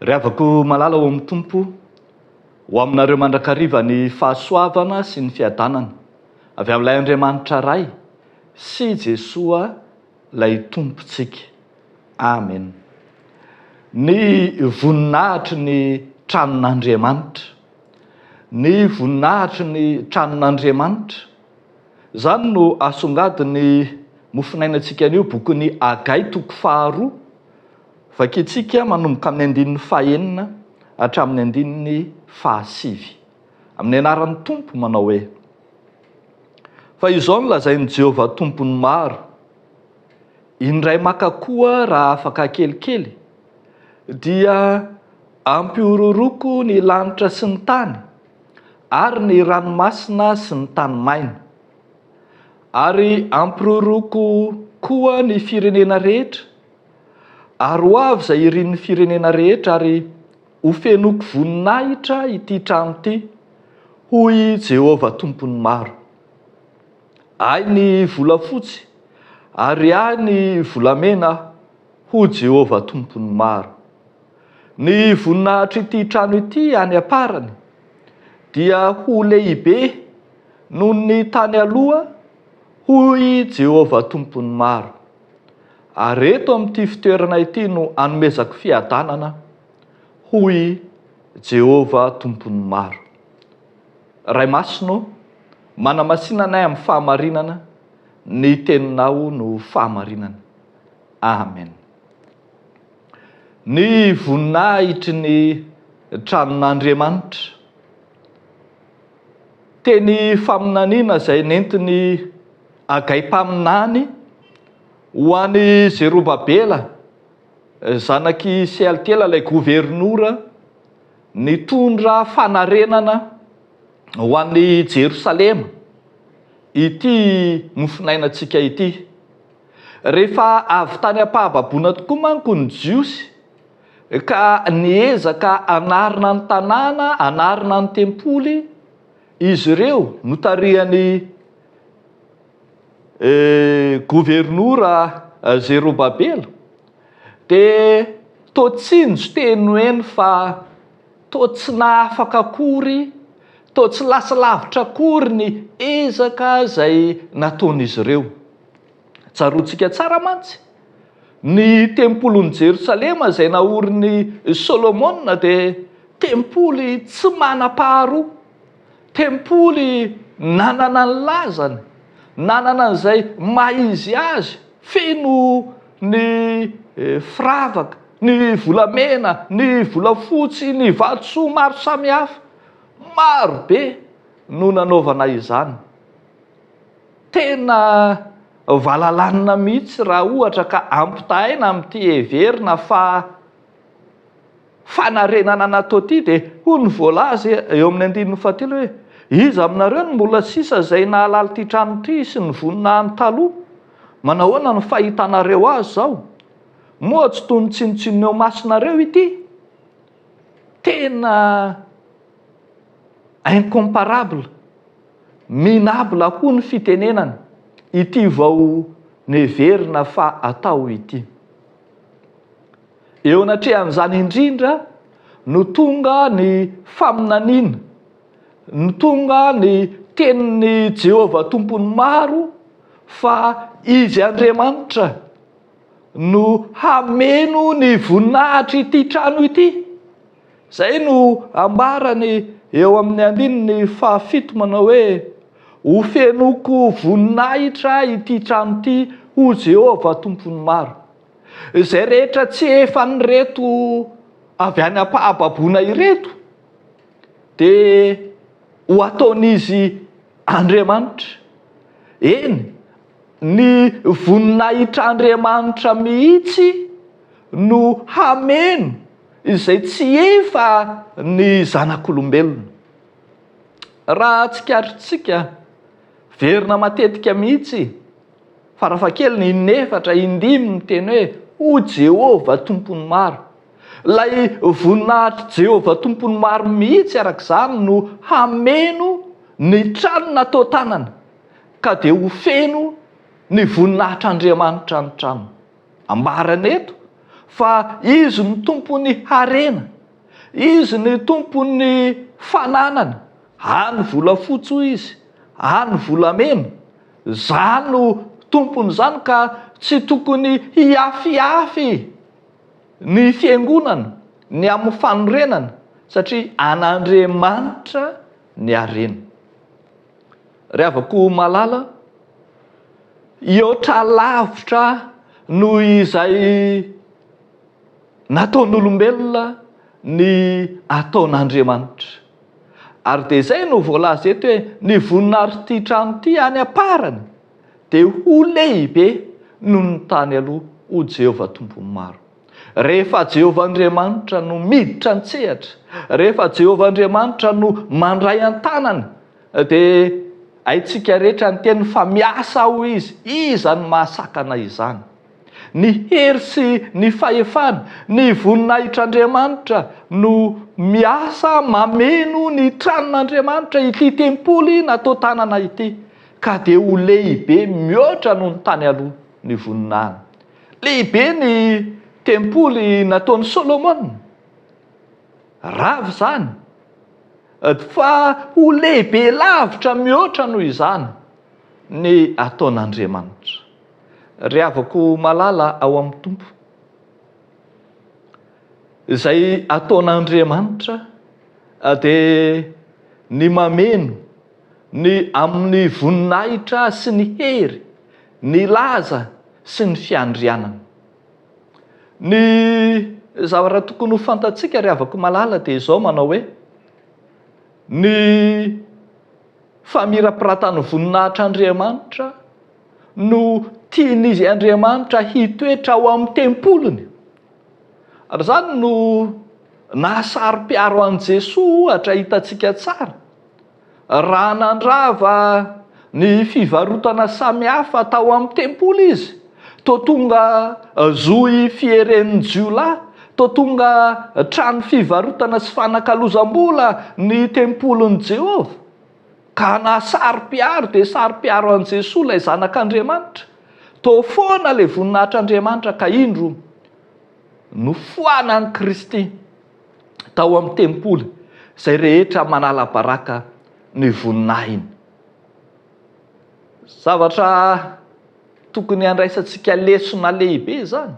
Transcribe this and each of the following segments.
Ry avako malala ho amin'ny tompo ho aminareo mandrakariva ny fahasoavana sy ny fiadanana avy amin'ilay Andriamanitra ray sy Jesoa lay tompontsika. Amen. Ny voninahitry ny tranon'Andriamanitra. Ny voninahitry ny tranon'Andriamanitra. Zany no asongadiny mofinainantsika anio bokin'ny Hagay 2 vakitsika manomboka amin'ny 9 hatramin'ny 9. Amin'ny anaran'ny Tompo manao hoe: fa izao no lazain'i Jehovah tompony maro, indray maka koa raha afaka kelikely, dia ampiororoko ny lanitra sy ny tany, ary ny ranomasina sy ny tany maina, ary ampiroroko koa ny firenena rehetra, ary ho avy izay irian'ny firenena rehetra, ary ho fenoko voninahitra ity trano ity, hoy Jehovah tompony maro. Ay ny volafotsy, ary ay ny volamena, hoy Jehovah tompony maro. Ny voninahitra ity trano ity any aparany dia ho lehibe noho ny tany aloha, hoy Jehovah tompony maro. Ary eto amin'ity fitoerana ity no anomezako fiadanana, hoy Jehovah tompony maro. Ray masino, manamasinanay amin'ny fahamarinana, ny teninao no fahamarinana. Amen. Ny voninahitry ny tranon'Andriamanitra. Teny faminaniana izay nentiny Hagay mpaminany ho an'i Zerobabela, zanaky Sealtiela, ilay gouvernoura, nitondra fanarenana ho an'i Jerosalema, ity mofinainantsika ity. Rehefa avy tany am-pahababoana tokoa manko ny jiosy, ka niezaka anarina ny tanàna, anarina ny tempoly, izy ireo notarihany gouvernoura Zerobabela, dia toa tsinjo teny hoeny fa toa tsy nahafaka akory, toa tsy lasa lavitra akory ny ezaka izay nataon'izy ireo. Tsaroantsika tsara mantsy, ny tempolon'i Jerosalema izay naorin'i Solomona dia tempoly tsy manam-paharoa, tempoly nanana ny lazany, nanana an'izay maizy azy, feno ny firavaka, ny volamena, ny volafotsy, ny vatosoa maro samihafa, maro be no nanaovana izany. Tena valalanina mihitsy raha ohatra ka ampitahaina amin'ity heverina fa fanarenana natao ity, dia hoy ny voalaza eo amin'ny 7 hoe: iza aminareo no mbola sisa izay nahalala ity trano ity sy ny voninahiny taloha? Manahoana ny fahitanareo azy zao? Moa tsy toy ny tsinotsinoneo masonareo ity? Tena incomparable, minable hoy ny fitenenana ity vao neverina fa atao ity. Eo anatrehan'izany indrindra no tonga ny faminaniana, no tonga ny tenin'ny Jehovah tompony maro, fa izy Andriamanitra no hameno ny voninahitra ity trano ity. Zay no ambarany eo amin'ny 7 manao hoe: ho fenoko voninahitra ity trano ity, ho Jehovah tompony maro. Izay rehetra tsy efa nyreto avy any am-pahababoana ireto, dia ho ataon'izy Andriamanitra. Eny, ny voninahitran'Andriamanitra mihitsy no hameno izay tsy efa ny zanak'olombelona. Raha tsikatritsika verina matetika mihitsy, farafahakeliny 4-5 miteny hoe: ho Jehovah tompony maro. Lay voninahitra Jehovah tompony maro mihitsy arak'izany no hameno ny trano natao tanana, ka dia ho feno ny voninahitr'Andriamanitra ny trano. Ambarana eto fa izy no tompony harena, izy ny tompony fananana, any volafotsy hoy izy, any volamena, zany no tompony zany ka tsy tokony hiafiafy ny fiangonana ny amin'ny fanorenana satria an'Andriamanitra ny harena. Ry havako malala, iotra lavitra noho izay nataon'olombelona ny ataon'Andriamanitra. Ary dia izay no voalaza eto hoe ny voninahitry ty trano ty any aparany dia ho lehibe noho ny tany aloha ho Jehovah tompony maro. Rehefa Jehovah Andriamanitra no miditra an-tsehatra, rehefa Jehovah Andriamanitra no mandray an-tanana, dia haitsika rehetra ny teny fa miasa ho izy, iza ny mahasakana izany. Ny hery sy ny fahefana, ny voninahitr'Andriamanitra no miasa mameno ny tranon'Andriamanitra ity tempoly natao tanana ity, ka dia ho lehibe mihoatra noho ny tany aloha ny voninahiny. Lehibe ny tempoly nataon'i Solomona, ravo zany, fa ho lehibe lavitra mihoatra noho izany ny ataon'Andriamanitra. Ry havako malala ao amin'ny tompo, izay ataon'Andriamanitra dia ny mameno ny amin'ny voninahitra sy ny hery, ny laza sy ny fiandrianana. Ny zavatra tokony ho fantatsika ry havako malala dia izao manao hoe ny famirapiratany voninahitr'Andriamanitra no tian'izy Andriamanitra hitoetra ao amin'ny tempolony. Ary zany no nahasari-piaro an'i Jesoa ohatra hitantsika tsara. Raha nandrava ny fivarotana samihafa tao amin'ny tempoly izy, toa tonga zohy fieren'ny jiolahy, toa tonga trano fivarotana sy fanakalozam-bola ny tempolin'i Jehovah, ka nahasari-piaro dia sari-piaro an'i Jesoa ilay zanak'Andriamanitra. Toa foana ilay voninahitr'Andriamanitra ka indro no foanan'i Kristy tao amin'ny tempoly, izay rehetra manala baraka ny voninahiny. Zavatra tokony handraisantsika lesona lehibe zany,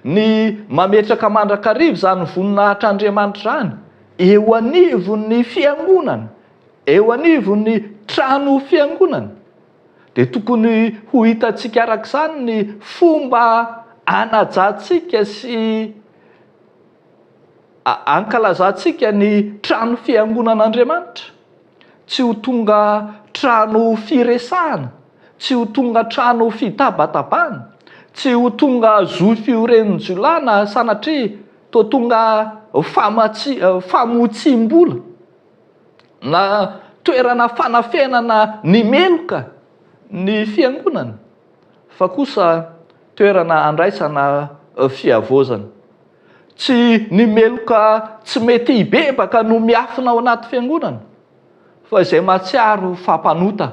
ny mametraka mandrakariva zany voninahitr'Andriamanitra zany eo anivon'ny fiangonana, eo anivon'ny trano fiangonana, dia tokony ho hitantsika arak'izany ny fomba anajantsika sy ankalazantsika ny trano fiangonan'Andriamanitra. Tsy ho tonga trano firesahana, tsy ho tonga trano fitabatabana, tsy ho tonga zohy fioren'ny jiolahy na sanatria toa tonga famotsim-bola na toerana fanafenana ny meloka ny fiangonana, fa kosa toerana andraisana fiavozana. Tsy ny meloka tsy mety hibebaka no miafina ao anaty fiangonana, fa izay mahatsiaro fampanota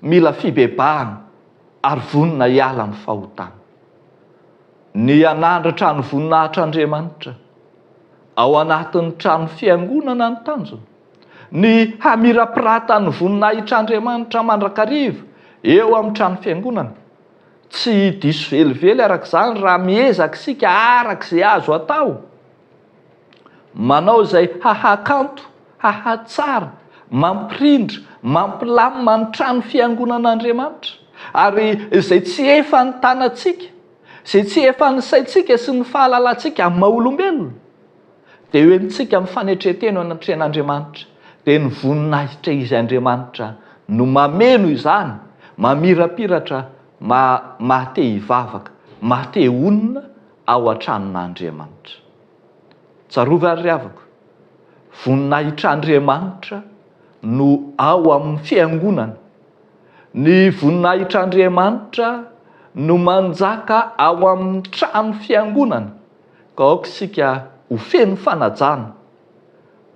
mila fibebahana ary vonina hiala amin'ny fahotana. Ny hanandratra ny voninahitr'Andriamanitra ao anatin'ny trano fiangonana ny tanjona, ny hamirapiratany voninahitr'Andriamanitra mandrakariva eo amin'ny trano fiangonana. Tsy diso velively arak'izany raha miezaka isika arak'izay azo atao, manao izay hahakanto, hahatsara, mampirindra, mampilamina ny trano fiangonan'Andriamanitra, ary izay tsy efa ny tanantsika, izay tsy efa ny saintsika sy ny fahalalantsika amin'ny maha-olombelona, dia eo entsika mifanetreteno anatren'Andriamanitra, dia ny voninahitra izy Andriamanitra no mameno izany, mamirapiratra, mahate hivavaka, mahate honina ao an-tranon'Andriamanitra. Tsarovy ary havako, voninahitr'Andriamanitra no ao amin'ny fiangonana, ny voninahitr'Andriamanitra no manjaka ao amin'ny trano fiangonana, ka aoka isika ho feno fanajana,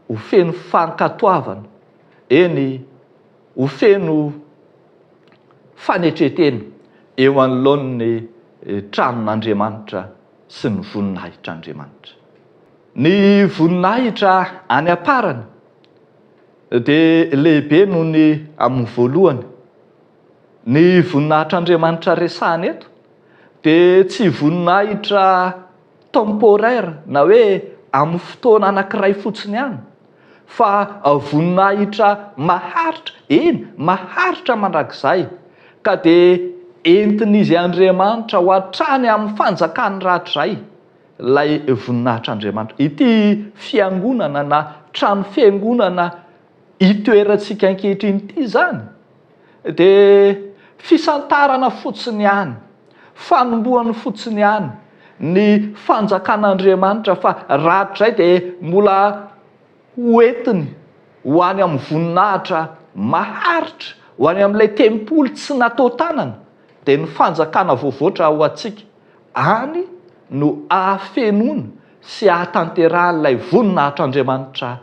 ho feno fankatoavana, eny ho feno fanetretena eo anoloan'ny tranon'Andriamanitra sy ny voninahitr'Andriamanitra. Ny voninahitra any aparany dia lehibe noho ny amin'ny voalohany. Ny voninahitr'Andriamanitra resahana eto dia tsy voninahitra temporaire na hoe amin'ny fotoana anankiray fotsiny ihany, fa voninahitra maharitra, maharitra mandrakizay, ka dia entin'izy Andriamanitra ho hatrany amin'ny fanjakany rahatray ilay voninahitr'Andriamanitra. Ity fiangonana na trano fiangonana itoerantsika ankehitriny ity zany dia fisantarana fotsiny ihany, fanombohany fotsiny ihany ny fanjakan'Andriamanitra, fa rahatray dia mbola hoentiny ho any amin'ny voninahitra maharitra, ho any amin'ilay tempoly tsy natao tanana, dia ny fanjakana voavoatra ho antsika any no ahafenoana sy ahatanteran'ilay voninahitr'Andriamanitra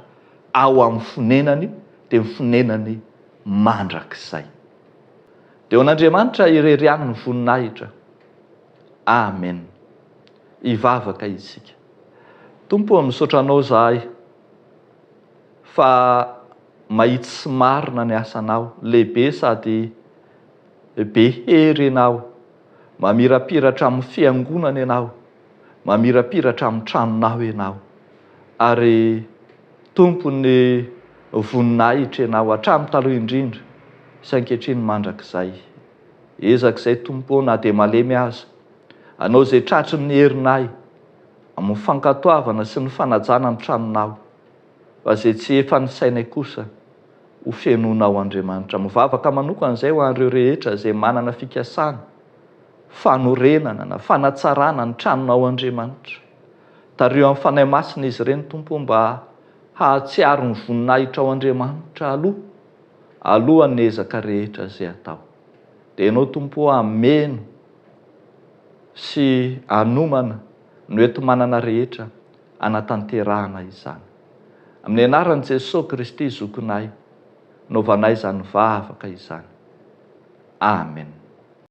ao amin'ny fonenany, dia ny fonenany mandrakizay. Dia ho an'Andriamanitra ireriany ny voninahitra. Amen. Ivavaka isika. Tompo, misaotra anao zahay fa mahitsy sy marina ny asanao, lehibe sady be hery ianao, mamirapiratra amin'ny fiangonana ianao, mamirapiratra amin'ny tranonao ianao, ary tompo ny voninahitra ianao hatramin'ny taloha indrindra sy ankehitriny mandrakizay. Ezak'izay tompo, na dia malemy aza, anao izay tratry ny herinay amin'ny fankatoavana sy ny fanajana ny tranonao, fa izay tsy efa ny sainay kosa ho fiainonao Andriamanitra. Mivavaka manokana izay ho an'ireo rehetra izay manana fikasana, fanorenana na fanatsarana ny tranonao Andriamanitra. Tario amin'ny fanahy masina izy ireny tompo, mba hahatsiaro ny voninahitra ao Andriamanitra alohan'ny ezaka rehetra izay atao. Dia ianao tompo ameno sy anomana no eto manana rehetra anatanterahana izany. Amin'ny anaran'i Jesosy Kristy zokinay, novanay izany vavaka izany. Amen.